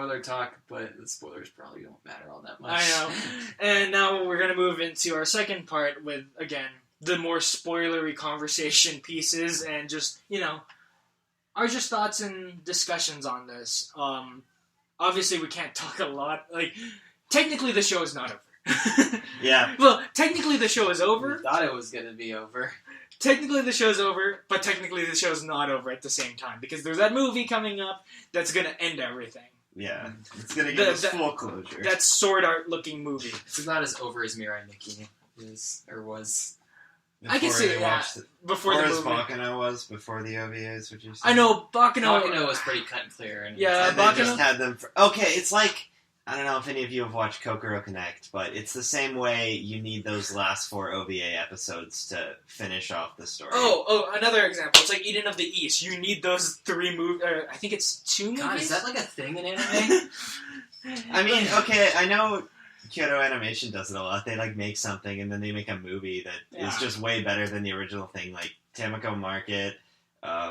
spoiler talk, but the spoilers probably don't matter all that much. I know. And now we're going to move into our second part with, again, the more spoilery conversation pieces and just, our just thoughts and discussions on this. Obviously, we can't talk a lot. Like, technically, the show is not over. Yeah. Well, technically, the show is over. We thought it was going to be over. Technically, the show's over, but technically, the show's not over at the same time. Because there's that movie coming up that's going to end everything. Yeah. It's going to give us full closure. That sword art-looking movie. It's about as over as Mirai Nikki is, or was. Before I can see that. Before the movie. Or as Bakano was before the OVAs, would you say? I know, Bakano was pretty cut and clear. And They just had them for... Okay, it's like... I don't know if any of you have watched Kokoro Connect, but it's the same way you need those last 4 OVA episodes to finish off the story. Oh, another example. It's like Eden of the East. You need those 3 movies. I think it's 2 movies? God, is that like a thing in anime? I mean, okay, I know Kyoto Animation does it a lot. They, make something, and then they make a movie that is just way better than the original thing. Like, Tamako Market,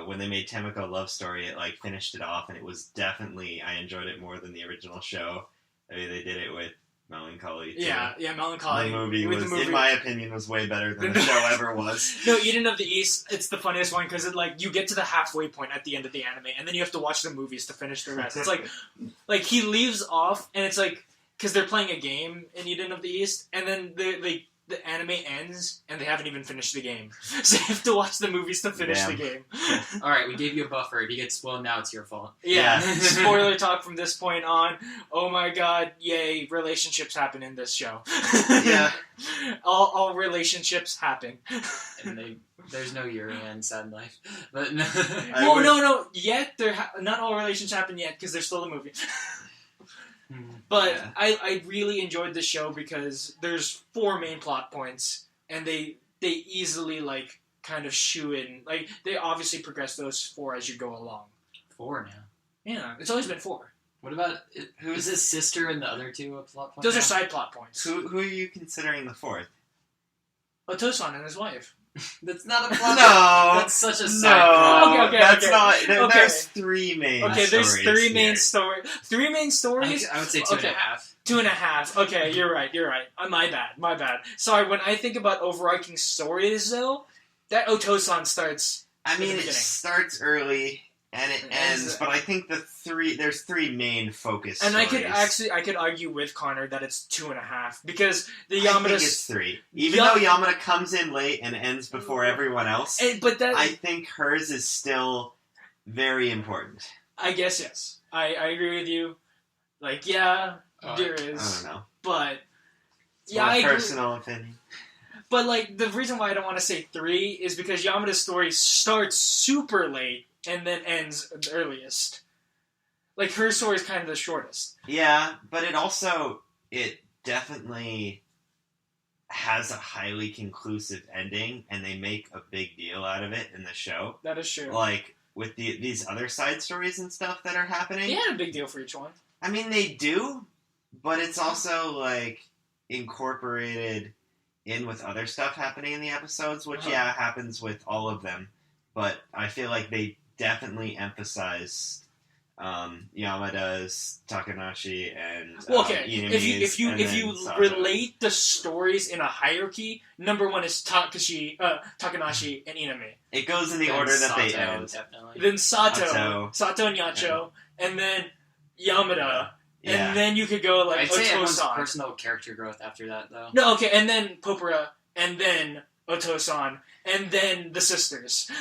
when they made Tamako Love Story, it, finished it off, and it was definitely... I enjoyed it more than the original show. I mean, they did it with Melancholy, too. Yeah, Melancholy. The movie in my opinion, was way better than the show ever was. No, Eden of the East, it's the funniest one, because you get to the halfway point at the end of the anime, and then you have to watch the movies to finish the rest. It's like he leaves off, and it's like, because they're playing a game in Eden of the East, and then the anime ends, and they haven't even finished the game. So you have to watch the movies to finish the game. Alright, we gave you a buffer. If you get spoiled now, it's your fault. Yeah. Spoiler talk from this point on. Oh my god, yay, relationships happen in this show. Yeah. All relationships happen. And there's no Yuri in Sad Life. But no. No. Yet, not all relationships happen yet, because there's still a movie. But I really enjoyed the show because there's 4 main plot points, and they easily kind of shoe in. They obviously progress those 4 as you go along. 4 now. Yeah, it's always been 4. What about who's his sister and the other 2 plot points? Those are side plot points. Who are you considering the 4th? Otosan and his wife. That's not a plot. No, that's such a side plot. Okay. That's not. There's 3 main. Okay, there's 3 main stories. 3 main stories. I would say 2.5. 2.5. Okay, you're right. My bad. Sorry. When I think about overarching stories, though, that Otosan starts. I mean, it starts early and it ends, but I think there's 3 main focus. And stories. I could argue with Connor that it's 2.5 because the Yamada. I think it's 3. Even though Yamada comes in late and ends before everyone else, I think hers is still very important. I guess yes. I agree with you. There is. I don't know. But it's my personal opinion. But the reason why I don't want to say 3 is because Yamada's story starts super late and then ends the earliest. Her story is kind of the shortest. Yeah, but it definitely has a highly conclusive ending, and they make a big deal out of it in the show. That is true. With these other side stories and stuff that are happening. Yeah, a big deal for each one. I mean, they do, but it's also, incorporated in with other stuff happening in the episodes, which, happens with all of them. But I feel like they definitely emphasize Yamada's, Takanashi, and If you relate the stories in a hierarchy, number 1 is Takanashi and Iname. It goes in the order that they end. Definitely. Then Sato and Yacho, and then Yamada, and then you could go I'd say everyone's Otosan. personal character growth after that, though. No, okay, and then Popura, and then Otosan, and then the sisters.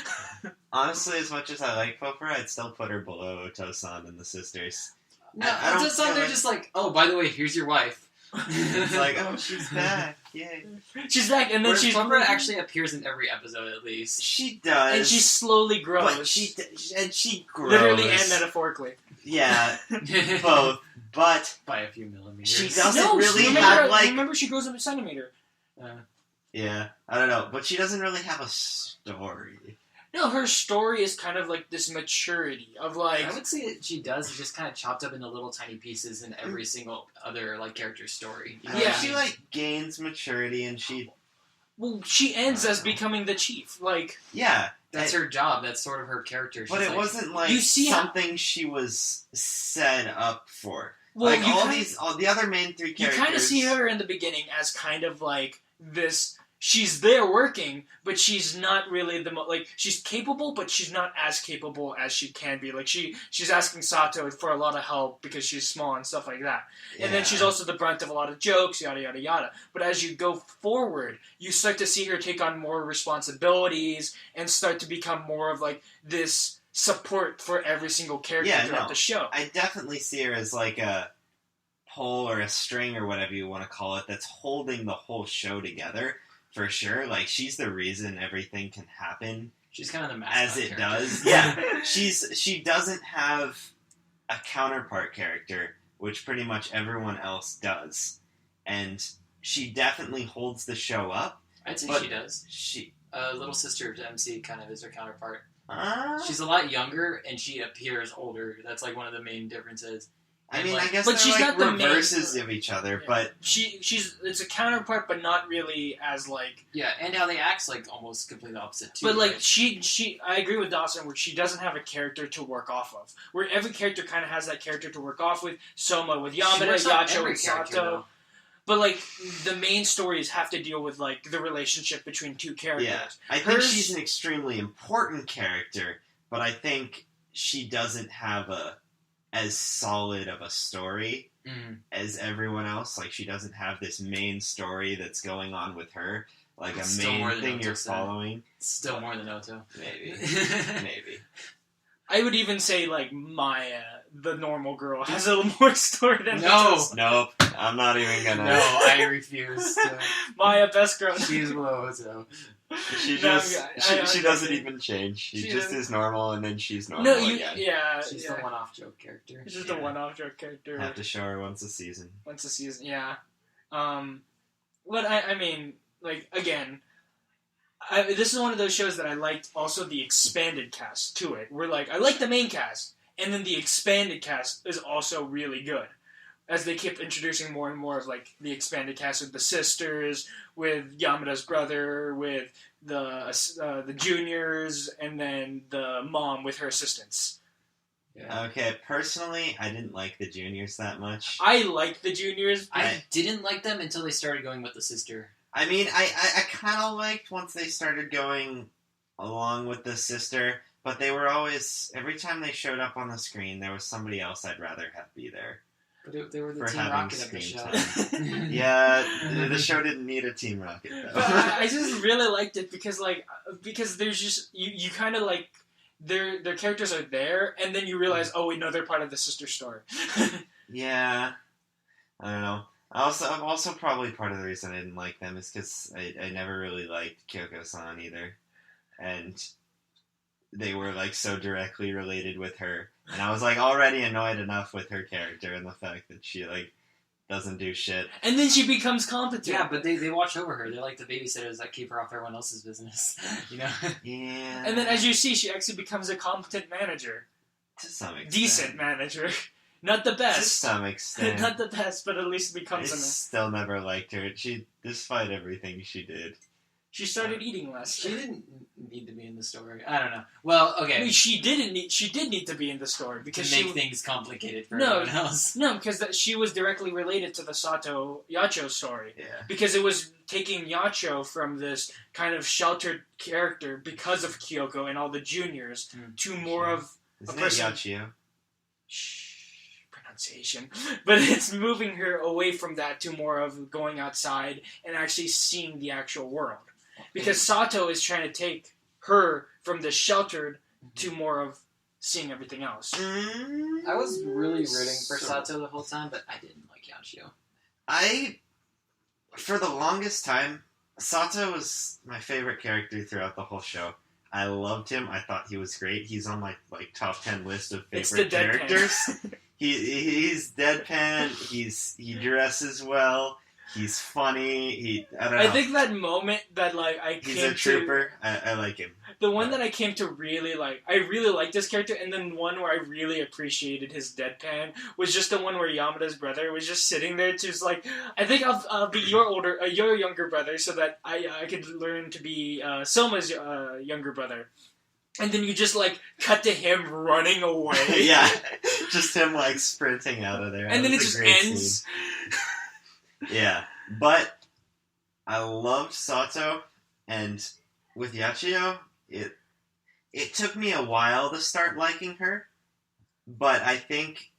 Honestly, as much as I like Popura, I'd still put her below Otosan and the sisters. No, Otosan, they're just oh, by the way, here's your wife. It's oh, she's back. Yay. She's back, and then Popura actually appears in every episode, at least. She does. And she slowly grows. But she grows. Literally and metaphorically. Yeah, both. But by a few millimeters. She doesn't really have, Remember, she grows up a centimeter. Yeah, I don't know. But she doesn't really have a story. No, her story is kind of this maturity of I would say that she does. It's just kind of chopped up into little tiny pieces in every single other character's story. She gains maturity and she Well, she ends as becoming the chief. Like, Yeah. That's her job. That's sort of her character. But it wasn't like you see something she was set up for. well, Like all the other main three you characters. kind of see her in the beginning as kind of like this. She's there working, but she's not really like she's capable, but she's not as capable as she can be. Like she's asking Sato for a lot of help because she's small and stuff like that. And then she's also the brunt of a lot of jokes, yada yada yada. But as you go forward, you start to see her take on more responsibilities and start to become more of like this support for every single character throughout the show. I definitely see her as like a pole or a string or whatever you want to call it that's holding the whole show together. For sure, like she's the reason everything can happen. She's kind of the mascot as it character. does. Yeah, she doesn't have a counterpart character, which pretty much everyone else does, and she definitely holds the show up. I'd say she does. She little sister to MC kind of is her counterpart. She's she's. a lot younger and she appears older. That's like one of the main differences. I And, mean, like, I guess but they're she's like not the main- reverses of each other, Yeah. but She's it's a counterpart, but not really as like. Yeah, and how they act's like almost completely opposite too. But like right? she, I agree with Dawson where she doesn't have a character to work off of. Where every character kind of has that character to work off with. Soma with She Yamada, works off Yacho every with character, Sato. though. But like the main stories have to deal with like the relationship between two characters. yeah, I think Hers- she's an extremely important character, but I think she doesn't have as solid of a story Mhm. as everyone else. Like, she doesn't have this main story that's going on with her, like It's a still more main than thing Naruto you're said. following. Still more than Oto. Maybe. Maybe. I would even say like Maya, the normal girl, has a little more story than No. Oto's. Nope. I'm not even gonna. No, I refuse to. Maya, best girl. She's below Oto. She No, just. I- She doesn't even change. She She just doesn't- is normal, and then she's normal No, you. again. Yeah, She's yeah. the one-off joke character. It's just Yeah. a one-off joke character. Have to show her once a season. Once a season, yeah. But I mean, like again, this is one of those shows that I liked. Also, the expanded cast to it. Where like I like the main cast, and then the expanded cast is also really good. As they keep introducing more and more of like the expanded cast with the sisters, with Yamada's brother, with the juniors, and then the mom with her assistants. Yeah. Okay, personally, I didn't like the juniors that much. I like the juniors. I didn't like them until they started going with the sister. I mean, I kind of liked once they started going along with the sister, but they were always, every time they showed up on the screen, there was somebody else I'd rather have be there. But they were the For Team having Rocket of the screen show. time. Yeah, the show didn't need a Team Rocket, But though. I just really liked it because there's just you kind of like their characters are there and then you realize oh wait no they're part of the sister story. Yeah, I don't know. I'm also probably part of the reason I didn't like them is because I never really liked Kyoko-san either, and they were like so directly related with her, and I was like already annoyed enough with her character and the fact that she like doesn't do shit. And then she becomes competent. Yeah, but they watch over her. They're like the babysitters that keep her off everyone else's business. You know? Yeah, And then as you see, she actually becomes a competent manager, to some extent, decent manager, not the To best, some extent, not the best, but at least I becomes a. still never liked her. She, despite everything she did. She started eating less. She didn't need to be in the story. I don't know. Well, okay. I mean, she did need to be in the story because to she make things complicated for No. everyone else. no because she was directly related to the Sato Yacho story. Yeah. Because it was taking Yacho from this kind of sheltered character because of Kyoko and all the juniors to more of Isn't a it person- Yachio? pronunciation. But it's moving her away from that to more of going outside and actually seeing the actual world. Because Sato is trying to take her from the sheltered to more of seeing everything else. I was really rooting for Sato the whole time, but I didn't like Yachio. For the longest time, Sato was my favorite character throughout the whole show. I loved him. I thought he was great. He's on my top 10 list of It's favorite the deadpan. characters. He's deadpan. He dresses well. He's funny. I don't know. I think that moment that like He's a trooper. I like him. The one that I came to really like, I really liked this character, and then one where I really appreciated his deadpan was just the one where Yamada's brother was just sitting there, just like, I think I'll be your younger brother, so that I could learn to be Soma's younger brother. And then you just, like, cut to him running away. Yeah. Just him, like, sprinting out of there. And then it just ends. Yeah. But I loved Sato, and with Yachio, it took me a while to start liking her. But I think,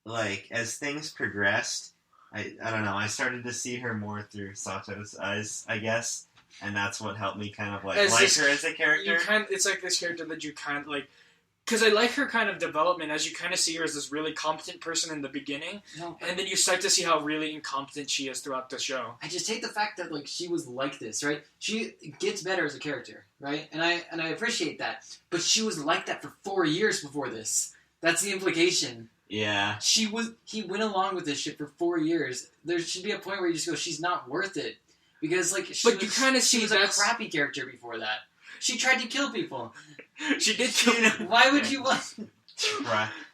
like, as things progressed, I don't know, I started to see her more through Sato's eyes, I guess. And that's what helped me kind of like her as a character. It's like this character that you kind of like, because I like her kind of development as you kind of see her as this really competent person in the beginning, and then you start to see how really incompetent she is throughout the show. I just hate the fact that like she was like this, right? She gets better as a character, right? And I appreciate that, but she was like that for 4 years before this. That's the implication. Yeah. He went along with this shit for 4 years. There should be a point where you just go, she's not worth it. Because, like, she was a crappy character before that. She tried to kill people. She did kill people. Why would you want...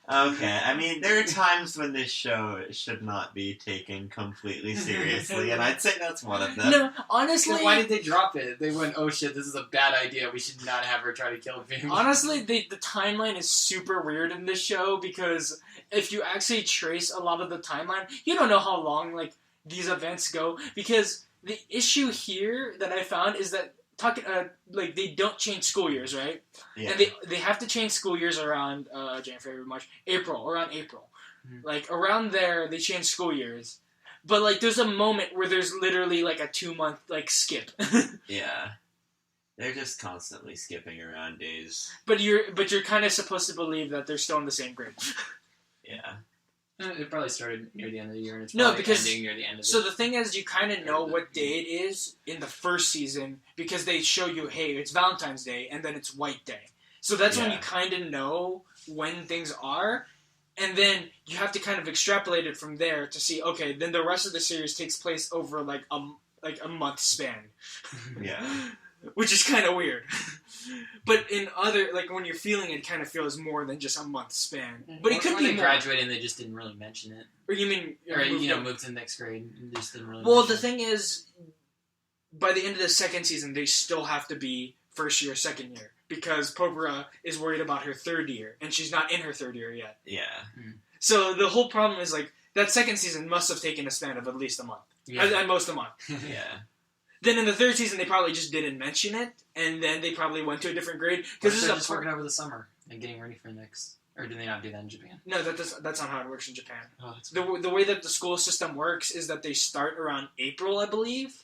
Okay, I mean, there are times when this show should not be taken completely seriously, and I'd say that's one of them. No, honestly... So why did they drop it? They went, oh shit, this is a bad idea. We should not have her try to kill people. Honestly, the timeline is super weird in this show, because if you actually trace a lot of the timeline, you don't know how long, like, these events go, because... The issue here that I found is that like they don't change school years, right? Yeah. And they have to change school years around January, February, March, around April. Mm-hmm. Like around there, they change school years. But like, there's a moment where there's literally like a 2-month like skip. Yeah. They're just constantly skipping around days. But you're kind of supposed to believe that they're still in the same grade. Yeah. It probably started near the end of the year, and it's ending near the end of it. So the thing is, you kind of know what day it is in the first season, because they show you, hey, it's Valentine's Day, and then it's White Day. So that's when you kind of know when things are, and then you have to kind of extrapolate it from there to see, okay, then the rest of the series takes place over like a month span. Yeah. Which is kind of weird. But in other, like, when you're feeling it, kind of feels more than just a month span. But it could be they more. graduated and they just didn't really mention it. Or you mean... moved to the next grade and just didn't really Well, the thing is, by the end of the second season, they still have to be first year, second year. Because Pobra is worried about her third year, and she's not in her third year yet. Yeah. Mm. So the whole problem is, like, that second season must have taken a span of at least a month. Yeah. At most a month. Yeah. Then in the third season, they probably just didn't mention it, and then they probably went to a different grade. Because they're just working over the summer and getting ready for the next... Or do they not do that in Japan? No, that's not how it works in Japan. Oh, that's the way that the school system works is that they start around April, I believe,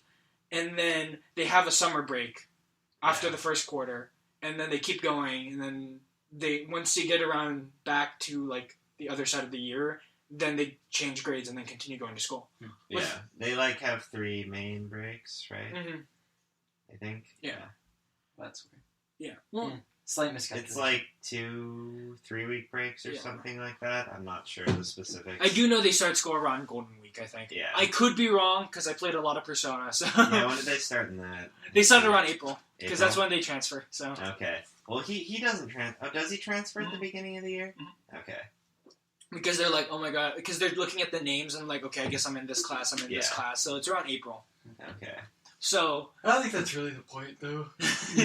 and then they have a summer break after the first quarter, and then they keep going, and then once you get around back to like the other side of the year, then they change grades and then continue going to school. Yeah, they like have 3 main breaks, right? Mm-hmm. I think. Yeah. That's weird. Yeah. Well, slight miscalculation. It's like 2-3 week breaks or something like that. I'm not sure the specifics. I do know they start school around Golden Week, I think. Yeah. I could be wrong because I played a lot of Persona. So. Yeah, when did they start in that? They started around April because that's when they transfer. So. Okay. Well, he doesn't transfer. Oh, does he transfer at the beginning of the year? Mm-hmm. Okay. Because they're like, oh my god, because they're looking at the names and like, okay, I guess I'm in this class, this class. So it's around April. Okay. So I don't think that's really the point, though. You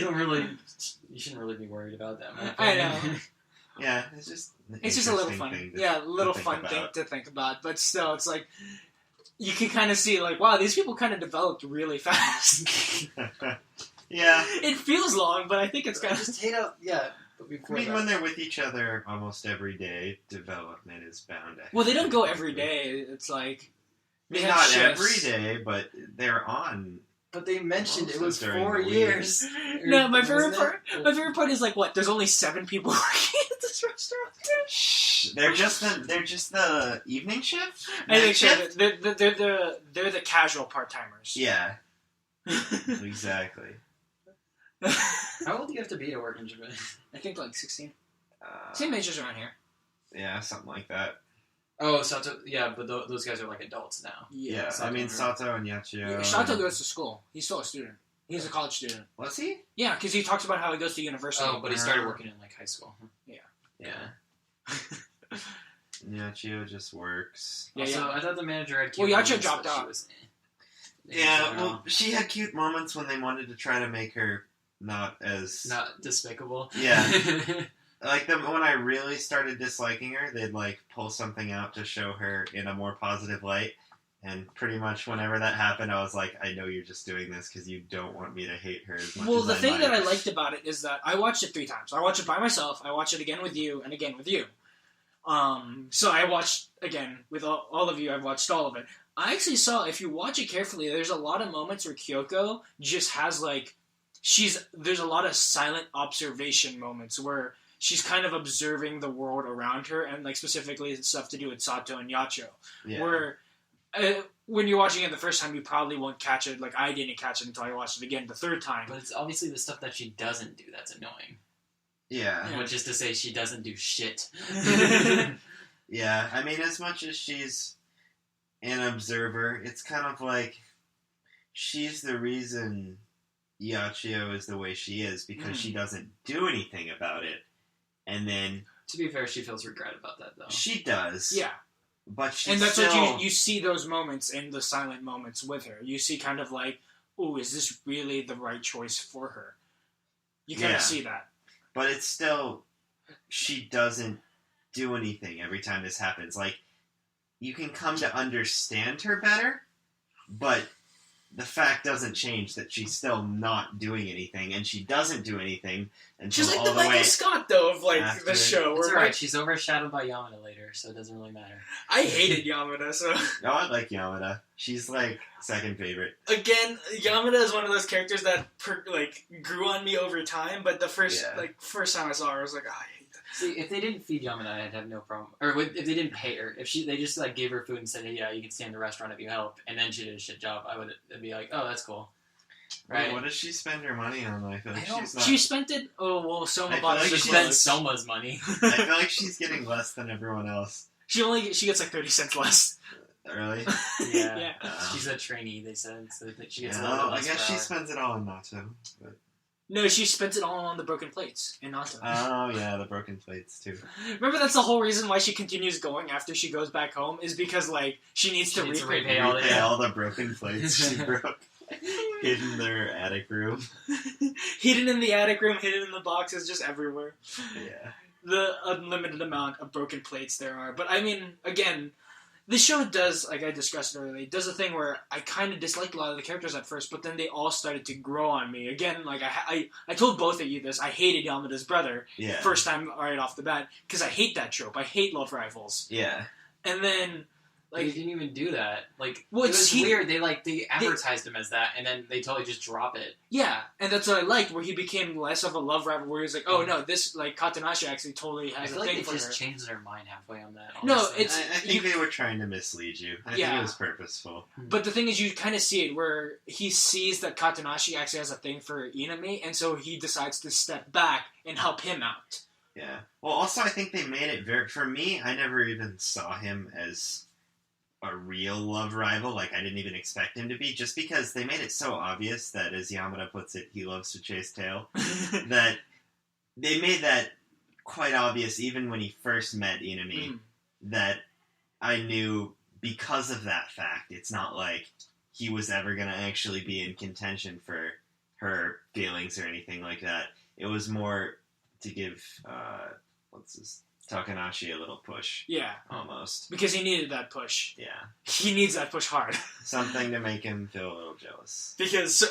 shouldn't really be worried about that. I know. Yeah, it's just a little fun. Yeah, a little fun thing to think about. But still, it's like you can kind of see like, wow, these people kind of developed really fast. Yeah. It feels long, but I think it's kind of just hate out. Yeah. I mean, when they're with each other almost every day, development is bound to happen. Well, they don't go every day. It's like not shifts. Every day, but they're on. But they mentioned it was 4 years. No, my favorite part is like what? There's only 7 people working at this restaurant. Shh, they're just the evening shift. I think shift? They're the casual part timers. Yeah, exactly. How old do you have to be to work in Japan? I think like 16. Same age as around here. Yeah, something like that. Oh, Sato. Yeah, but those guys are like adults now. Yeah, Sato I mean and her. Sato and Yachio. Sato goes to school. He's still a student. He's a college student. Was he? Yeah, because he talks about how he goes to university. Oh, but he started working in like high school. Yeah. Yachio just works. Yeah, Also, yeah. I thought the manager had. Well, cute Yachio moments, dropped but she out. was, Yeah, well, she had cute moments when they wanted to try to make her not as... not despicable. Yeah. Like, when I really started disliking her, they'd, like, pull something out to show her in a more positive light. And pretty much whenever that happened, I was like, I know you're just doing this because you don't want me to hate her as much Well, as the I thing might. that I liked about it is that I watched it 3 times. I watched it by myself, I watched it again with you, and again with you. So I watched, again, with all of you, I've watched all of it. I actually saw, if you watch it carefully, there's a lot of moments where Kyoko just has, like, there's a lot of silent observation moments where she's kind of observing the world around her, and, like, specifically stuff to do with Sato and Yachio. Yeah. Where... when you're watching it the first time, you probably won't catch it. Like, I didn't catch it until I watched it again the 3rd time. But it's obviously the stuff that she doesn't do that's annoying. Yeah. Which is to say, she doesn't do shit. Yeah, I mean, as much as she's an observer, it's kind of like she's the reason Yachio is the way she is because she doesn't do anything about it. And then... To be fair, she feels regret about that, though. She does. Yeah. But she's And that's still... what you see those moments in the silent moments with her. You see kind of like, oh, is this really the right choice for her? You kind of see that. But it's still... She doesn't do anything every time this happens. Like, you can come to understand her better, but the fact doesn't change that she's still not doing anything, and she doesn't do anything until She's like all the the way... Michael Scott, though, of, like, after. the show. It's Where, alright, like, she's overshadowed by Yamada later, so it doesn't really matter. I hated Yamada, so... No, I like Yamada. She's, like, second favorite. Again, Yamada is one of those characters that, grew on me over time, but the first time I saw her, I was like, oh, I hate that. See, if they didn't feed Yamada, I'd have no problem. Or if they didn't pay her, they just like gave her food and said, hey, yeah, you can stay in the restaurant if you help, and then she did a shit job, I'd be like, oh, that's cool. Right? Wait, what does she spend her money on? I feel like she's not... She spent it... Oh, well, Soma I bought feel it. like She she's- spent Soma's money. I feel like she's getting less than everyone else. She gets like 30 cents less. Really? Yeah. Yeah. She's a trainee, they said, so that she gets Yeah, a little bit I less guess per she hour. spends it all on Nato. But... No, she spent it all on the broken plates in Nato. Oh, yeah, the broken plates, too. Remember, that's the whole reason why she continues going after she goes back home, is because, like, she needs to repay repay all Repay the- all the broken plates she broke. Hidden in their attic room. Hidden in the attic room, hidden in the boxes, just everywhere. Yeah. The unlimited amount of broken plates there are. But, I mean, again, this show does, like I discussed earlier, does a thing where I kind of disliked a lot of the characters at first, but then they all started to grow on me. Again, like, I told both of you this, I hated Yamada's brother Yeah. first time right off the bat, because I hate that trope. I hate love rivals. Yeah. And then... Like, Like, they didn't even do that. Like, Well, it was he- weird. They advertised him as that, and then they totally just drop it. yeah, and that's what I liked, where he became less of a love rival, where he was like, oh no, this, like, Katanashi actually totally I has a feel like thing they for just her. changed their mind halfway on that. No, honestly. it's- I think they were trying to mislead you. I think Yeah. it was purposeful. But the thing is, you kind of see it, where he sees that Katanashi actually has a thing for Inami, and so he decides to step back and help him out. Yeah. Well, also, I think they made it very... For me, I never even saw him as a real love rival. Like, I didn't even expect him to be, just because they made it so obvious that, as Yamada puts it, he loves to chase tail, that they made that quite obvious even when he first met Inami, that I knew because of that fact. It's not like he was ever going to actually be in contention for her feelings or anything like that. It was more to give, Takanashi a little push. Yeah, Almost. because he needed that push. Yeah. He needs that push hard. Something to make him feel a little jealous. Because,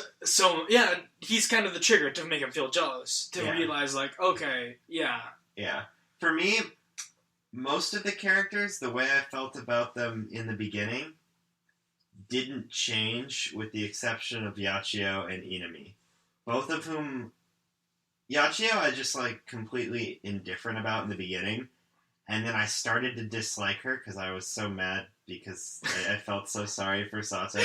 yeah, he's kind of the trigger to make him feel jealous. To Yeah. realize, like, okay, yeah. Yeah. For me, most of the characters, the way I felt about them in the beginning, didn't change with the exception of Yachio and Inami. Both of whom... Yachio I just, like, completely indifferent about in the beginning. And then I started to dislike her because I was so mad because I felt so sorry for Sato.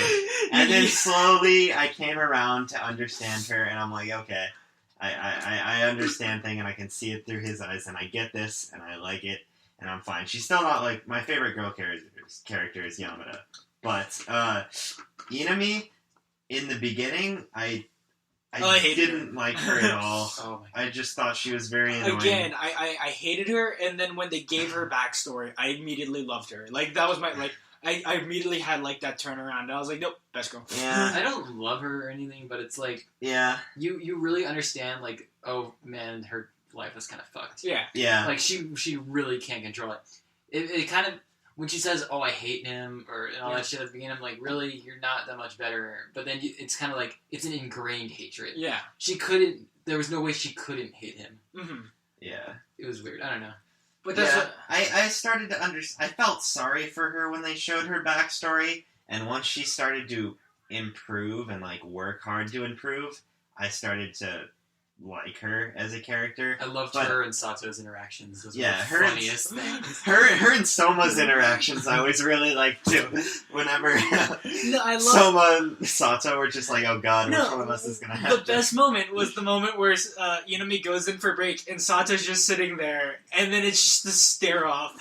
And then slowly I came around to understand her, and I'm like, okay, I understand things, and I can see it through his eyes, and I get this, and I like it. and I'm fine. She's still not like my favorite girl character is Yamada, but Inami in the beginning, I didn't like her at all. Oh my God. I just thought she was very annoying. Again, I hated her, and then when they gave her backstory, I immediately loved her. Like, that was my, like, I immediately had, like, that turnaround, and I was like, nope, best girl. Yeah. I don't love her or anything, but it's like, Yeah. you really understand, like, oh man, her life is kind of fucked. Yeah. Yeah. Like, she really can't control it. It kind of, when she says, oh, I hate him, or and all that shit at the beginning, I'm like, really? You're not that much better. But then it's kind of like, it's an ingrained hatred. Yeah. There was no way she couldn't hate him. Mm-hmm. Yeah. It was weird. I don't know. But that's Yeah. what, I started to I felt sorry for her when they showed her backstory, and once she started to improve and, like, work hard to improve, I started to like her as a character. I loved her and Sato's interactions. Those were Yeah, the her and- funniest things. Her and Soma's interactions I always really liked too. Whenever no, I love Soma and Sato were just like, oh god, which No, one of us is gonna have the to... best moment was the moment where Inami goes in for break and Sato's just sitting there, and then it's just the stare off.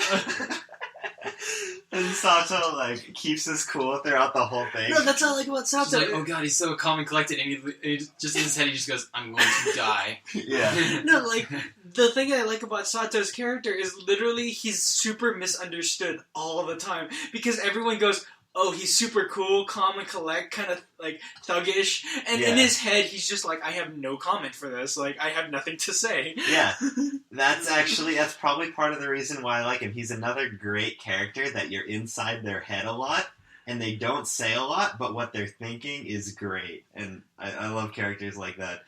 And Sato, like, keeps his cool throughout the whole thing. No, that's all I like about She's Sato. like, oh god, he's so calm and collected, and he just in his head, he just goes, I'm going to die. Yeah. No, like, the thing I like about Sato's character is literally he's super misunderstood all the time. Because everyone goes, oh, he's super cool, calm and collect, kind of, like, thuggish. And in Yeah. his head, he's just like, I have no comment for this. Like, I have nothing to say. Yeah. That's probably part of the reason why I like him. He's another great character that you're inside their head a lot, and they don't say a lot, but what they're thinking is great. And I love characters like that.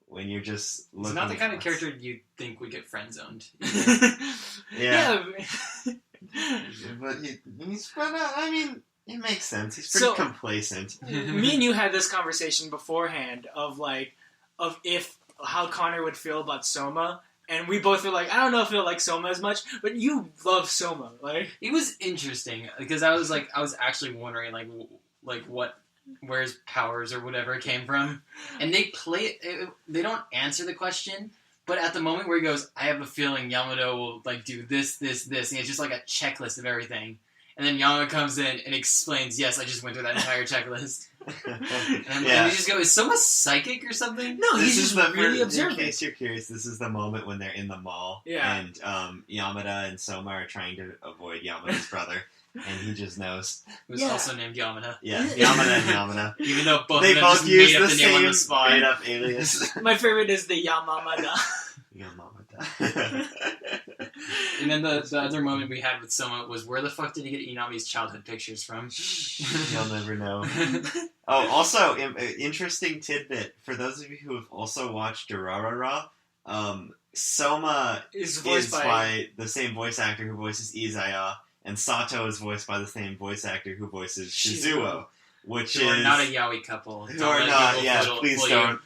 When you're just looking... He's not the at kind of what's- character you think would get friend-zoned. Yeah. Yeah. I mean, it makes sense. He's pretty So- complacent. Me and you had this conversation beforehand of how Connor would feel about Soma, and we both were like, I don't know if he'll like Soma as much, but you love Soma, like. It was interesting, because I was actually wondering, where his powers or whatever came from. And they they don't answer the question, but at the moment where he goes, I have a feeling Yamato will, like, do this, this, this, and it's just like a checklist of everything. And then Yamato comes in and explains, yes, I just went through that entire checklist. And you just go, is Soma psychic or something? No, This he's is just really In observant. case you're curious, this is the moment when they're in the mall, Yeah. and Yamada and Soma are trying to avoid Yamada's brother, and he just knows. Who's Yeah. also named Yamada. Yeah, Yamada and Yamada. Even though both They of them both just use made up the the name on same the spot. made-up alias. My favorite is the Yamamada. Yamamada. And then the other moment we had with Soma was, where the fuck did he get Inami's childhood pictures from? You'll never know. Oh, also, interesting tidbit, for those of you who have also watched Durarara, Soma Is is voiced by the same voice actor who voices Izaya, and Sato is voiced by the same voice actor who voices Shizuo, which Who is... are not a yaoi couple. who Don't are let not, people yeah, fool please you. don't.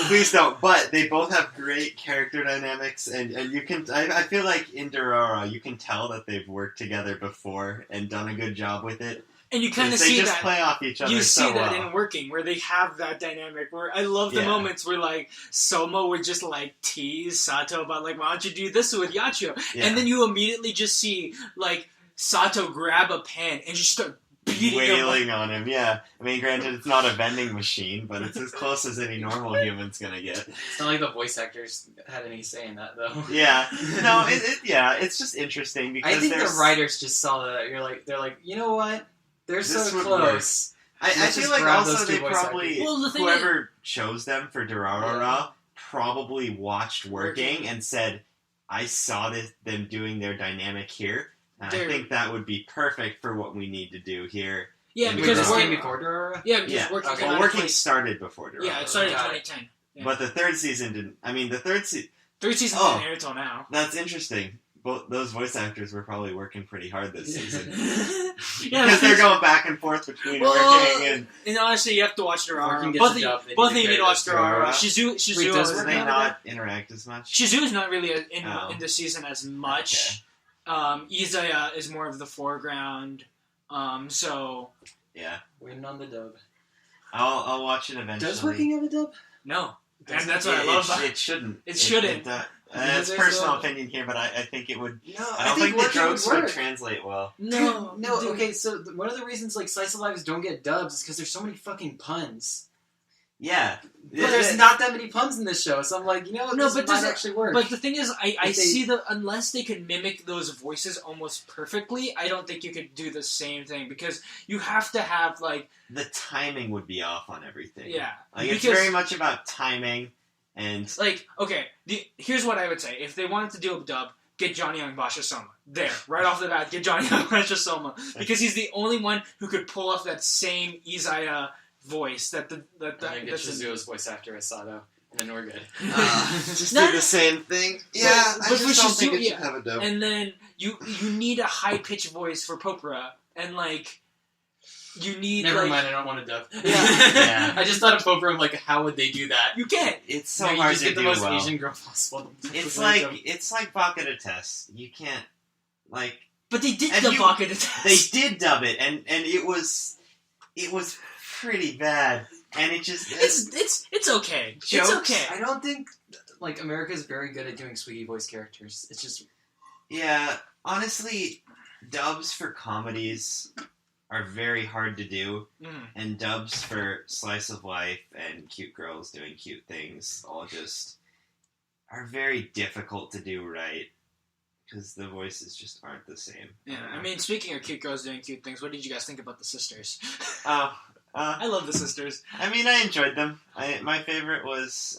Please don't. But they both have great character dynamics, and you can... I feel like in Durarara, you can tell that they've worked together before and done a good job with it. And you kind of They see just that. play off each other You so see that well. in working, where they have that dynamic. Where I love the Yeah. moments where, like, Soma would just, like, tease Sato about, like, why don't you do this with Yachiyo? Yeah. And then you immediately just see, like, Sato grab a pen and just start beating him. Wailing on him, yeah. I mean, granted, it's not a vending machine, but it's as close as any normal human's gonna get. It's not like the voice actors had any say in that, though. Yeah. No, it's just interesting because I think there's... the writers just saw that. They're like, you know what? They're This so would close. I Let's feel just like grab also those two they voice probably... actors. Well, the thing whoever chose them for Durarara Yeah. probably watched Working and said, I saw them doing their dynamic here, and I They're- think that would be perfect for what we need to do here. Yeah, And because this this we're- came we're, before Durarara? yeah, because Yeah. working. Okay. came Well, out in Working 20 started before Durarara. Yeah, it started in Got it. 2010. Yeah. But the third season didn't... I mean, the third season... Third season Oh. didn't air till now. That's interesting. Both those voice actors were probably working pretty hard this season. Yeah, Because they're going back and forth between Well, Working and... And honestly, you have to watch Durarara. Working gets Both the of job, you they need need to watch to Durarara. Durarara. Shizuo Wait, does is Do they Working not interact as much? Shizuo is not really in Oh. the season as much. Izaya is more of the foreground. So Yeah. Waiting on the dub. I'll watch it eventually. Does Working have a dub? no, And that's what I love about it. It shouldn't. It shouldn't. That's personal opinion here, but I think it would. No, I don't think the jokes would translate well. No. Okay, so one of the reasons like slice of lives don't get dubs is because there's so many fucking puns. Yeah. But there's not that many puns in this show, so I'm like, this might actually work. But the thing is, I see unless they could mimic those voices almost perfectly, I don't think you could do the same thing, because you have to have, like... The timing would be off on everything. Yeah. Like, it's very much about timing, and... Like, okay, here's what I would say. If they wanted to do a dub, get Johnny Young Basha Soma. There, right off the bat, get Johnny Young Basha Soma. Because he's the only one who could pull off that same Izaya voice that get Shizuo's voice actor Asado, and then we're good. Just do the same thing. Yeah, I just don't think it should have a dub. And then you need a high pitched voice for Popera, and like you need. Never mind, I don't want a dub. Yeah. I just thought of Popera, like how would they do that? You can't. It's so hard to do well. You just get the most Asian girl possible. It's like Baka to Test. You can't like. But they did dub Baka to Test. They did dub it, and it was pretty bad, and it just it's okay. Jokes, it's okay. I don't think like America's very good at doing squeaky voice characters. It's just honestly, dubs for comedies are very hard to do, and dubs for slice of life and cute girls doing cute things all just are very difficult to do right. Because the voices just aren't the same. Yeah, I mean, speaking of cute girls doing cute things, what did you guys think about the sisters? I love the sisters. I mean, I enjoyed them. My favorite was...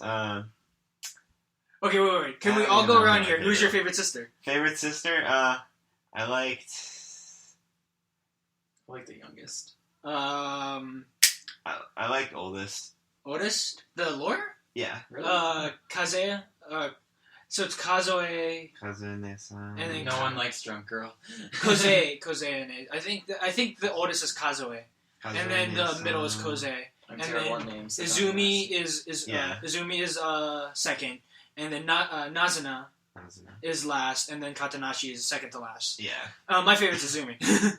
Okay, wait. Can we all go around here? Who's your favorite sister? Favorite sister? I liked the youngest. I liked oldest. Oldest? The lawyer? Yeah. Really? Kazuya? So it's Kazoe... Kazuya-san. And then no one likes drunk girl. Koze. I think the oldest is Kazoe. And then the middle is Koze. I'm and terrible then at names. Izumi Izumi is second, and then Nazuna is last, and then Katanashi is second to last. Yeah. My favorite's Izumi.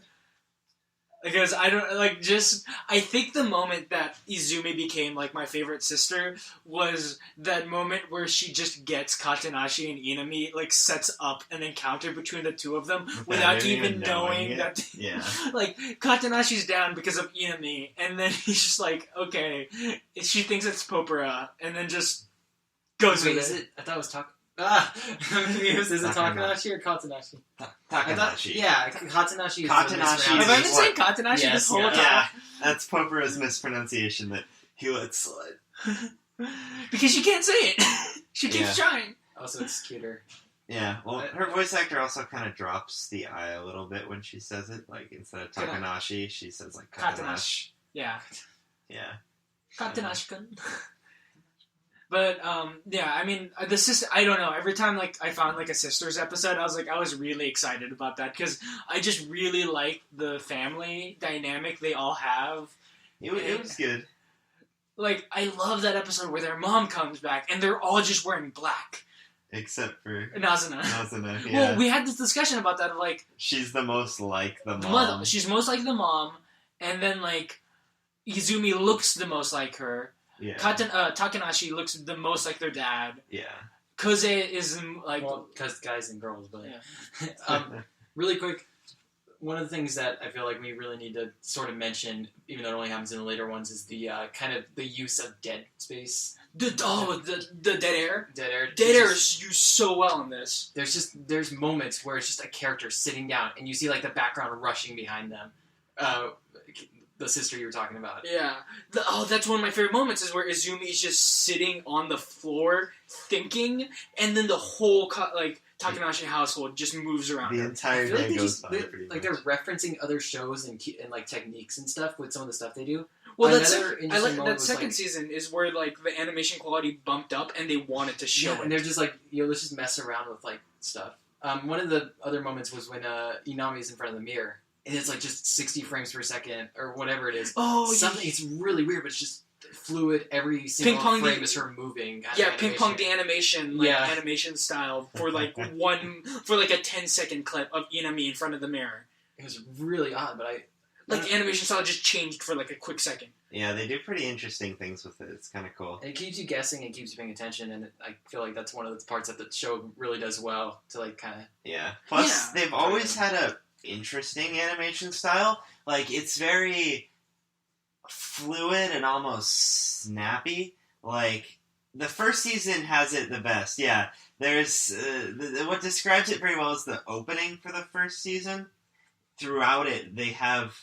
Because I think the moment that Izumi became like my favorite sister was that moment where she just gets Katanashi and Inami, like sets up an encounter between the two of them without even knowing that. Yeah. Like Katanashi's down because of Inami, and then he's just like, okay, she thinks it's Popera, and then just goes with it. I thought it was is it Takanashi or Katanashi? Takanashi. Katanashi is Katanashi. Have I been saying Katanashi this whole time? Yeah, that's Popera's mispronunciation that he lets slide. Because she can't say it. She keeps trying. Also, it's cuter. Yeah, well, her voice actor also kind of drops the I a little bit when she says it. Like, instead of Takanashi, she says, like, Katanashi. Yeah. Yeah. Katanashi-kun. But, I mean, the sister, I don't know, every time, like, I found, like, a Sisters episode, I was really excited about that, because I just really like the family dynamic they all have. It was good. Like, I love that episode where their mom comes back, and they're all just wearing black. Except for Nazuna, yeah. Well, we had this discussion about that, of, like... She's the most like the mom. She's most like the mom, and then, like, Izumi looks the most like her. Yeah. Takanashi looks the most like their dad. Yeah. Koze is like... Well, because guys and girls, but... Yeah. Really quick, one of the things that I feel like we really need to sort of mention, even though it only happens in the later ones, is the kind of the use of dead space. The dead air? Dead air. Dead air is used so well in this. There's moments where it's just a character sitting down, and you see like the background rushing behind them. The sister you were talking about. Yeah. That's one of my favorite moments, is where Izumi's just sitting on the floor thinking, and then the whole Takanashi household just moves around. The entire day goes by. They're referencing other shows and like techniques and stuff with some of the stuff they do. Well, I like that second season is where like the animation quality bumped up and they wanted to show it. And they're just like, let's just mess around with like stuff. One of the other moments was when Inami is in front of the mirror. And it's like just 60 frames per second or whatever it is. Oh, it's really weird, but it's just fluid. Every single frame is her moving. Ping pong the animation, animation style for like a 10-second clip of Inami in front of the mirror. It was really odd, but Like the animation style just changed for like a quick second. Yeah, they do pretty interesting things with it. It's kind of cool. It keeps you guessing and keeps you paying attention, and I feel like that's one of the parts that the show really does well to like kind of. Yeah. Plus, they've always had a interesting animation style. Like it's very fluid and almost snappy. Like the first season has it the best. Yeah. There's what describes it very well is the opening for the first season. Throughout it, they have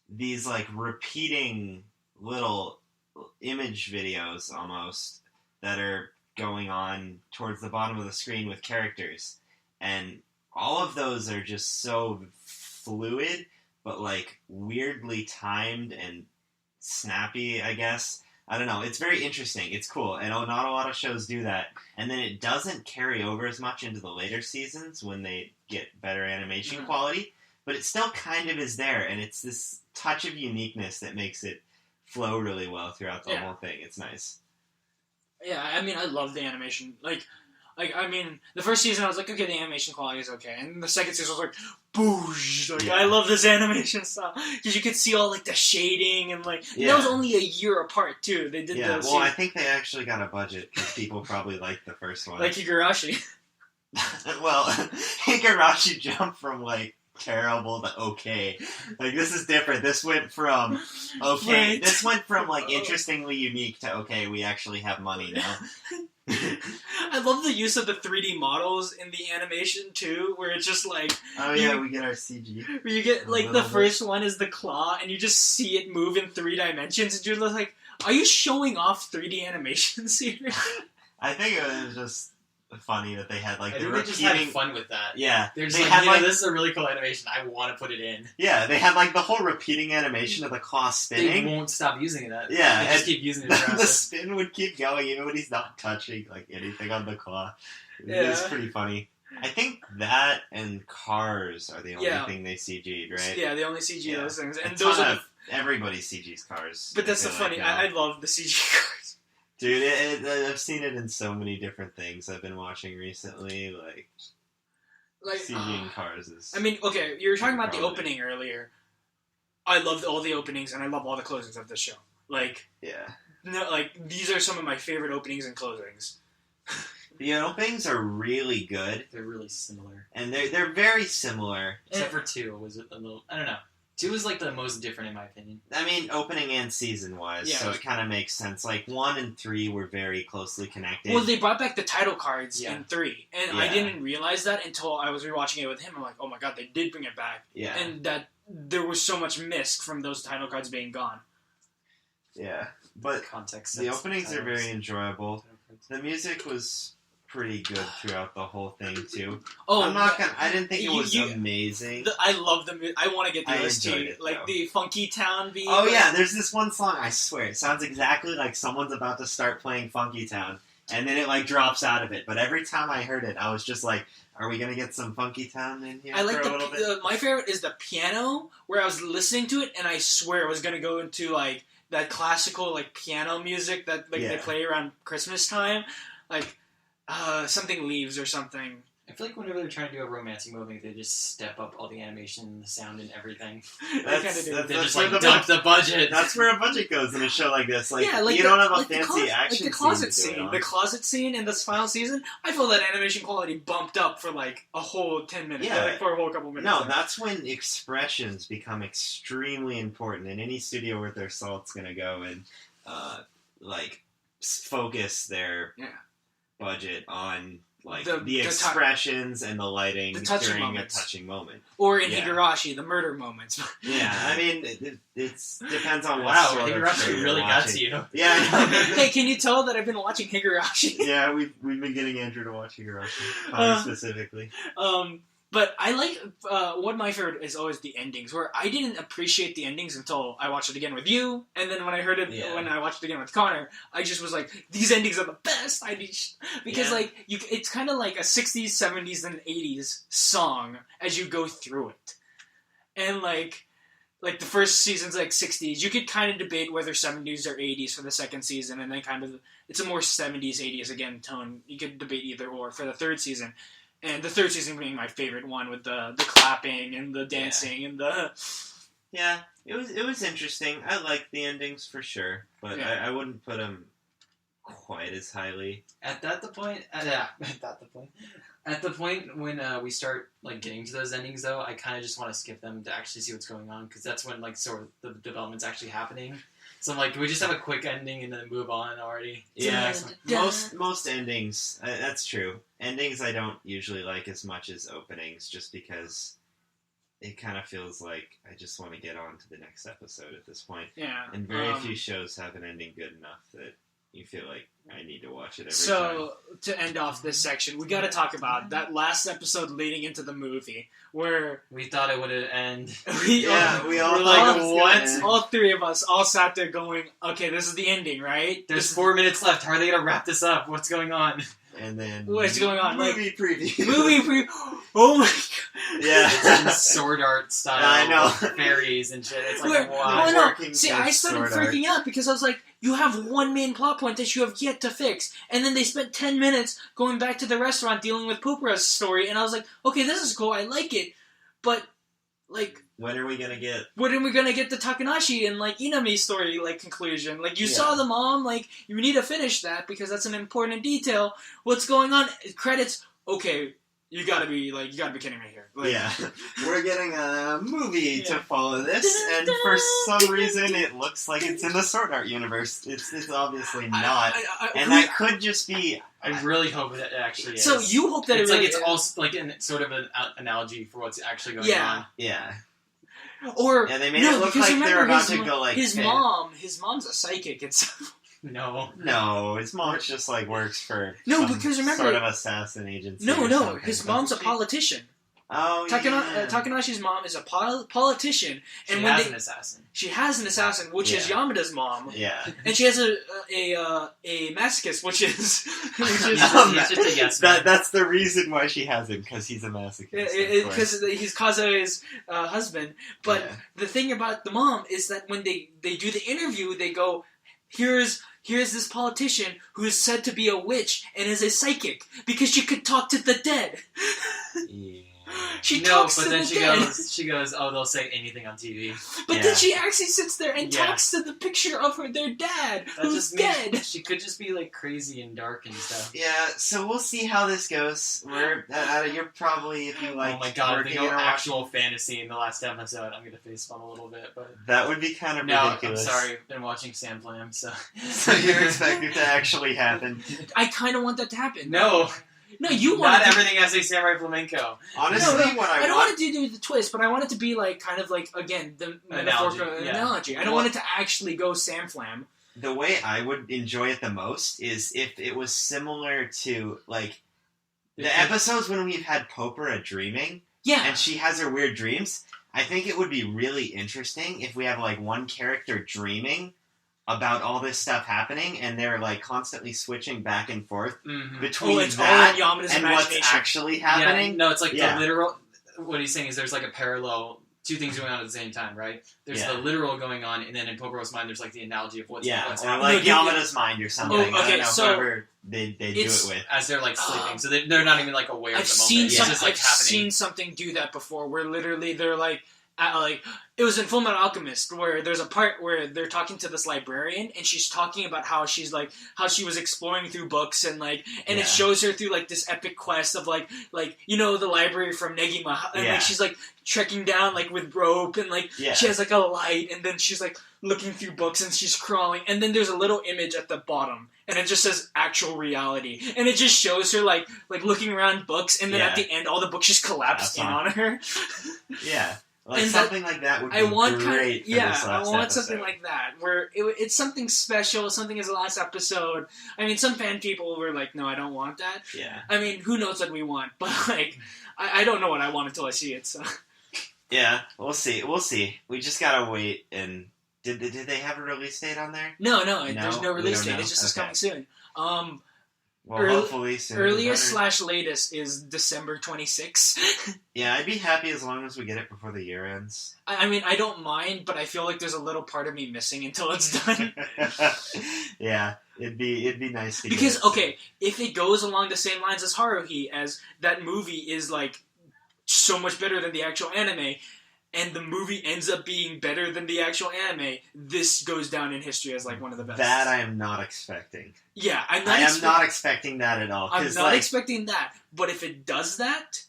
these like repeating little image videos almost that are going on towards the bottom of the screen with characters, and all of those are just so fluid but like weirdly timed and snappy, I guess. I don't know, it's very interesting, it's cool, and not a lot of shows do that, and then it doesn't carry over as much into the later seasons when they get better animation quality, but it still kind of is there, and it's this touch of uniqueness that makes it flow really well throughout the whole thing. It's nice. Yeah, I mean, I love the animation. Like, I mean, the first season I was like, okay, the animation quality is okay, and the second season I was like, boosh! Like, I love this animation style because you could see all like the shading and like that was only a year apart too. They did those. Well, I think they actually got a budget because people probably liked the first one, like Higurashi. Well, Higurashi jumped from like terrible to okay. Like this is different. This went from okay. Right. This went from like interestingly unique to okay. We actually have money now. I love the use of the 3D models in the animation too, where it's just like we get our CG. Where you get like the first one is the claw, and you just see it move in 3 dimensions, and you're like, "Are you showing off 3D animations here?" I think it was just funny that they had like I think they just had fun with that. Yeah, they're just like, this is a really cool animation. I want to put it in. Yeah, they had like the whole repeating animation of the claw spinning. They won't stop using that. Yeah, they just keep using it. The spin would keep going even when he's not touching like anything on the claw. It's pretty funny. I think that and Cars are the only thing they CG'd, right? Yeah, they only CG those things, and those are everybody CG's Cars. But that's the funny. I love the CG Cars. Dude, I've seen it in so many different things I've been watching recently. Like CGing Cars is. I mean, okay, you were talking about the opening earlier. I loved all the openings, and I love all the closings of this show. Like, these are some of my favorite openings and closings. The openings are really good. They're really similar, and they're very similar. Except for 2, was it a little? I don't know. 2 is like the most different in my opinion. I mean, opening and season wise, so it kind of makes sense. Like 1 and 3 were very closely connected. Well, they brought back the title cards in 3, and I didn't realize that until I was rewatching it with him. I'm like, oh my god, they did bring it back. Yeah, and that there was so much missed from those title cards being gone. Yeah, but context. The openings are very enjoyable. The music was pretty good throughout the whole thing too. Oh, I didn't think it was amazing. I love the music. I want to get the OST, like the Funky Town beat. Oh yeah, there's this one song. I swear, it sounds exactly like someone's about to start playing Funky Town, and then it like drops out of it. But every time I heard it, I was just like, "Are we gonna get some Funky Town in here?" I like my favorite is the piano, where I was listening to it, and I swear it was gonna go into like that classical like piano music that they play around Christmas time, like. Something Leaves or something. I feel like whenever they're trying to do a romantic movie, they just step up all the animation and the sound and everything. They just like dump the budget. That's where a budget goes in a show like this. Like, you don't have a fancy action the closet scene. The closet scene in this final season, I feel that animation quality bumped up for like a whole 10 minutes. Yeah, like for a whole couple minutes. No, that's when expressions become extremely important, and any studio worth their salt's gonna go and like focus their budget on like the expressions and the lighting during a touching moment. Or in Higurashi, the murder moments. Yeah, I mean, it depends on what sort Higurashi of really got to you. Yeah, I know. Hey, can you tell that I've been watching Higurashi? Yeah, we've been getting Andrew to watch Higurashi, specifically. But I like, one of my favorite is always the endings, where I didn't appreciate the endings until I watched it again with you, and then when I heard it, when I watched it again with Connor, I just was like, these endings are the best! Because, like, it's kind of like a 60s, 70s, and 80s song as you go through it. And, like the first season's, like, 60s. You could kind of debate whether 70s or 80s for the second season, and then kind of, it's a more 70s, 80s, again, tone. You could debate either or for the third season. And the third season being my favorite one with the clapping and the dancing and Yeah, it was interesting. I liked the endings for sure, but Yeah. I wouldn't put them quite as highly. At the point when we start like getting to those endings, though, I kind of just want to skip them to actually see what's going on, because that's when like sort of the development's actually happening. So I'm like, can we just have a quick ending and then move on already? Yeah, Dun. most endings. That's true. Endings I don't usually like as much as openings, just because it kind of feels like I just want to get on to the next episode at this point. Yeah. And very few shows have an ending good enough that you feel like I need to watch it every time. So, to end off this section, we got to talk about that last episode leading into the movie, where We thought it would end. we Yeah, we all We're thought like, it was what? gonna end. all three of us all sat there going, okay, this is the ending, right? There's This is 4 minutes left. How are they gonna wrap this up? What's going on? And then What's going on? Movie preview. movie pre. Oh my god. Yeah. In sword art style. I know. With fairies and shit. It's like, Where- wow. oh, no. Working See, for I started sword art. freaking out because I was like, you have one main plot point that you have yet to fix. And then they spent 10 minutes going back to the restaurant dealing with Poopera's story. And I was like, okay, this is cool. I like it. But, like, When are we gonna get? when are we gonna get the Takanashi and, like, Inami story, like, conclusion? Like, you Yeah. saw the mom, like, you need to finish that because that's an important detail. What's going on? Credits. Okay, you gotta be kidding me here. Like, Yeah, we're getting a movie to Yeah. follow this, and for some reason it looks like it's in the Sword Art universe. It's obviously not, and that could just be. I really hope it actually is. So you hope that it's it like really it's is. all like an sort of an analogy for what's actually going Yeah. on. Yeah, Or yeah, they made no, it look because like they were remember about his to go like his fit. mom's a psychic. It's No. No, his mom just like works for No, some because remember- sort of assassin agency. no, or no. something. His mom's a politician. Oh yeah. Takanashi's mom is a politician, She and when has they, an assassin. she has an assassin, which is Yeah. Yamada's mom, Yeah. and she has a masochist, which is He's No, just a yes man. That's the reason why she has him, because he's a masochist. of course. because he's Kazue's husband. But Yeah. the thing about the mom is that when they do the interview, they go, here's this politician who is said to be a witch and is a psychic because she could talk to the dead. Yeah. She No, talks but to then the she dead. goes, oh, they'll say anything on TV. But Yeah. then she actually sits there and Yeah. talks to the picture of their dad, That who's just dead. means she could just be like crazy and dark and stuff. Yeah, so we'll see how this goes. You're probably, if you like, oh my god, if working they go in a actual fantasy in the last episode, I'm gonna facepalm a little bit, but that would be kind of no, ridiculous. I'm sorry, I've been watching Sam Flam, so So you're expecting it to actually happen. I kind of want that to happen. No, No, you want not it to everything has to be Samurai Flamenco. Honestly, No, what I I don't want... want it to do with the twist, but I want it to be like kind of like again the metaphorical Analogy, yeah. analogy. I don't want it to actually go Sam Flam. The way I would enjoy it the most is if it was similar to, like, the episodes when we've had Popera dreaming, Yeah, and she has her weird dreams. I think it would be really interesting if we have, like, one character dreaming about all this stuff happening, and they're, like, constantly switching back and forth Mm-hmm. between it's all that in Yamada's and what's imagination. actually happening. Yeah, no, it's like Yeah. the literal. What he's saying is there's like a parallel, two things going on at the same time, right? There's Yeah. the literal going on, and then in Popero's mind, there's like the analogy of what's Yeah, what's or happening like Yamada's mind or something. Oh, I okay, don't know, so whoever they do it's- it with. as they're like sleeping, so they're not even like aware I've of the moment. seen It's some. just like I've happening. seen something do that before, where literally they're like it was in Fullmetal Alchemist, where there's a part where they're talking to this librarian, and she's talking about how she's like how she was exploring through books, and like Yeah. it shows her through like this epic quest of like you know the library from Negima, and Yeah. like she's like trekking down like with rope, and like Yeah. she has like a light, and then she's like looking through books, and she's crawling, and then there's a little image at the bottom, and it just says actual reality, and it just shows her like looking around books, and then at Yeah. the end all the books just collapse That's in on her. Yeah. Like And something like that would be I want great for yeah, this I last want episode. something like that where it's something special, something is the last episode. I mean, some fan people were like, "No, I don't want that." Yeah. I mean, who knows what we want? But like, I don't know what I want until I see it. So Yeah, we'll see. We'll see. We just gotta wait. And did they have a release date on there? no, No? there's no We release don't date. know? It's just it's Okay. coming soon. Well, Early- hopefully soon. Earliest better. / latest is December 26th. Yeah, I'd be happy as long as we get it before the year ends. I mean, I don't mind, but I feel like there's a little part of me missing until it's done. Yeah, it'd be nice to Because get it. okay, if it goes along the same lines as Haruhi, as that movie is like so much better than the actual anime, and the movie ends up being better than the actual anime, this goes down in history as like one of the best. That I am not expecting. Yeah, I am not expecting that at all. I'm not expecting that, but if it does that,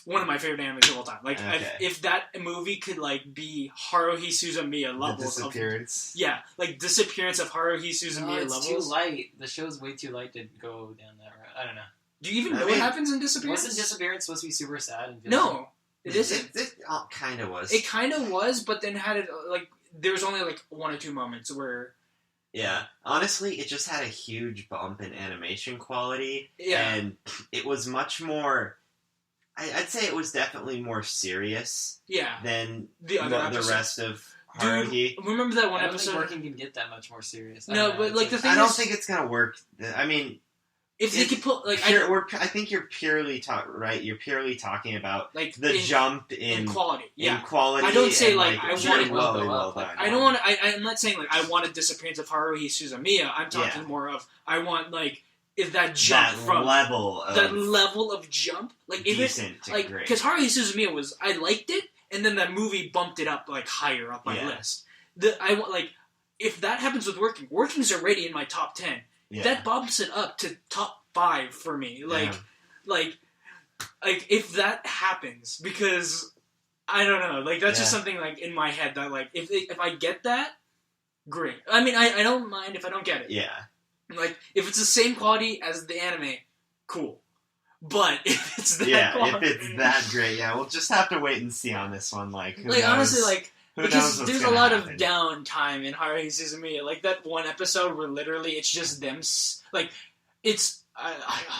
one of my favorite animes of all time. Like, if that movie could, like, be Haruhi Suzumiya levels the disappearance. Like, disappearance of Haruhi Suzumiya levels. It's too light. The show's way too light to go down that route. I don't know. Do you even know what happens in Disappearance? Wasn't Disappearance supposed to be super sad? And no, it isn't. It kind of was. It kind of was, but then had it, like, there was only, like, 1 or 2 moments where... Yeah. Honestly, it just had a huge bump in animation quality. Yeah. And it was much more... I'd say it was definitely more serious than the rest of Haruhi. Remember that one I don't episode? think Working can get that much more serious. No, but like the thing is... I don't think it's going to work. I mean... If they could put... like, I think you're purely right. You're purely talking about like the jump in quality. Yeah. In quality. I don't say like I want it well done. I don't want. I'm not saying like I want a disappearance of Haruhi Suzumiya. I'm talking more of I want like if that jump from level of jump like if decent it's like because Haruhi Suzumiya was I liked it and then that movie bumped it up like higher up my list. I want like if that happens with Working's already in my top 10. Yeah. That bumps it up to top 5 for me. Like if that happens, because I don't know, like that's just something like in my head that like if I get that, great. I mean, I don't mind if I don't get it. Yeah. Like if it's the same quality as the anime, cool. But if it's that quality, if it's that great, we'll just have to wait and see on this one. Like who knows? Honestly, like. Because there's a lot of happen. downtime in Haruhi Suzumiya. Like, that one episode where literally it's just them... Like, it's...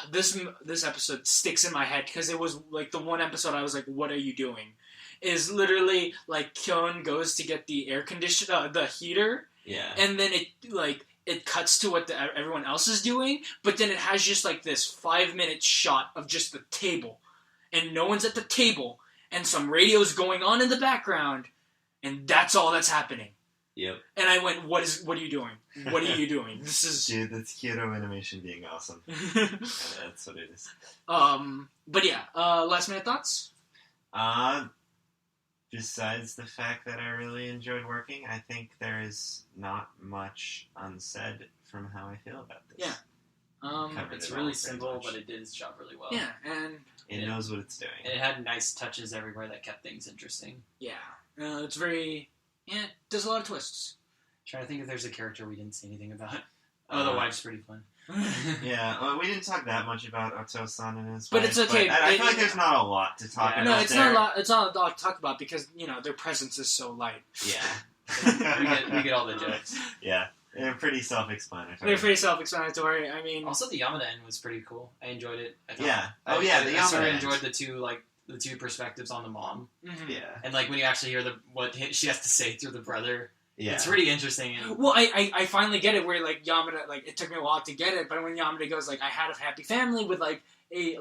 this episode sticks in my head because it was, like, the one episode I was like, what are you doing? Is literally, like, Kyon goes to get the air conditioner... the heater. Yeah. And then it cuts to what everyone else is doing, but then it has just, like, this 5-minute shot of just the table. And no one's at the table. And some radio's going on in the background. And that's all that's happening. Yep. And I went, what are you doing? What are you doing? This is... Dude, that's Kyoto Animation being awesome. That's what it is. But yeah, last minute thoughts? Besides the fact that I really enjoyed working, I think there is not much unsaid from how I feel about this. Yeah. It's really simple, but it did its job really well. Yeah, and... It knows what it's doing. And it had nice touches everywhere that kept things interesting. Yeah. It's very... Yeah, it does a lot of twists. Trying to think if there's a character we didn't say anything about. The wife's pretty fun. Yeah, we didn't talk that much about Otto-san and his but wife, it's okay. But I feel like there's not a lot to talk about. No, it's not a lot. It's not a lot to talk about because their presence is so light. Yeah, we get all the jokes. Yeah, they're pretty self-explanatory. I mean, also the Yamada end was pretty cool. I enjoyed it. I thought, yeah. The Yamada. I sort of enjoyed the two perspectives on the mom. Mm-hmm. Yeah. And like when you actually hear what she has to say through the brother, it's pretty interesting. Well, I finally get it where like Yamada, like it took me a while to get it, but when Yamada goes like I had a happy family with like a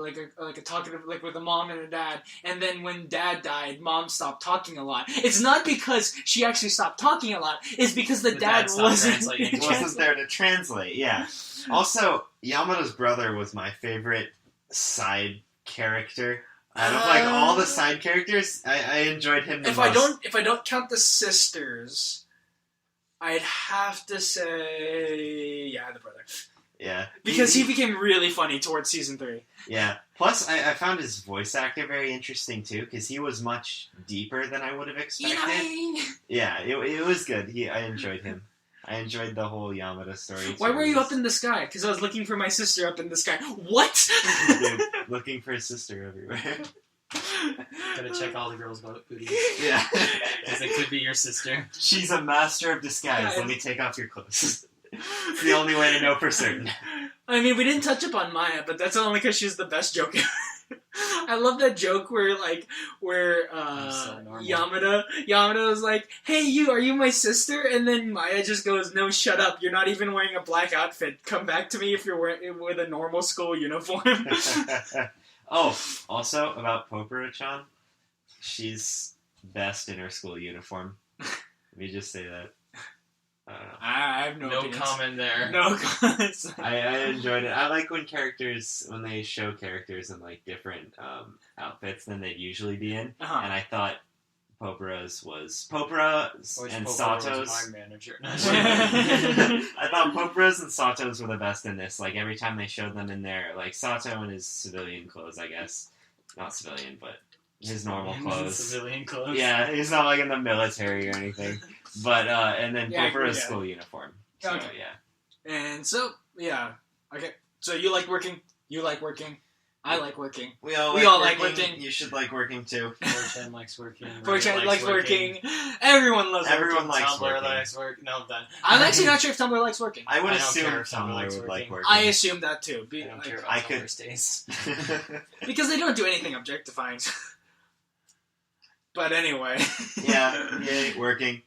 talkative like with a mom and a dad, and then when dad died, mom stopped talking a lot. It's not because she actually stopped talking a lot. It's because the dad wasn't there to translate. Yeah. Also, Yamada's brother was my favorite side character. Out of like all the side characters, I enjoyed him the most. If I don't count the sisters, I'd have to say the brother. Yeah. Because he became really funny towards season 3. Yeah. Plus, I found his voice actor very interesting too, because he was much deeper than I would have expected. Yeah, it was good. I enjoyed him. I enjoyed the whole Yamada story. Why were you up in the sky? Because I was looking for my sister up in the sky. What? Dude, looking for his sister everywhere. Gotta check all the girls' booties. Yeah. Because it could be your sister. She's a master of disguise. Let me take off your clothes. It's the only way to know for certain. I mean, we didn't touch upon Maya, but that's only because she's the best joke ever. I love that joke where Yamada was like, "Hey, are you my sister?" And then Maya just goes, "No, shut up! You're not even wearing a black outfit. Come back to me if you're with a normal school uniform." Oh, also about Poporo-chan, she's best in her school uniform. Let me just say that. I have no opinions. Comment there. No comments. I enjoyed it. I like when they show characters in like different outfits than they'd usually be in, and I thought Popera's was Popera's Which and Popera was Sato's. my manager. I thought Popera's and Sato's were the best in this. Like every time they showed them in there, like Sato in his civilian clothes, I guess. Not civilian, but his normal clothes. Civilian clothes. Yeah, he's not like in the military or anything. But and then Yeah, Popera's yeah. school uniform. So Okay. yeah. And so, yeah. Okay. So you like working. You like working. I like working. We all like working. You should like working too. 4chan likes working. 4chan likes working. Everyone loves Everyone working. likes Tumblr working. likes work. No, I'm done. I'm actually not sure if Tumblr likes working. I would I don't assume care if someone likes Tumblr would like working. working. I assume that too. I don't care I about could- Tumblr stays. Because they don't do anything objectifying. But anyway. yeah, working.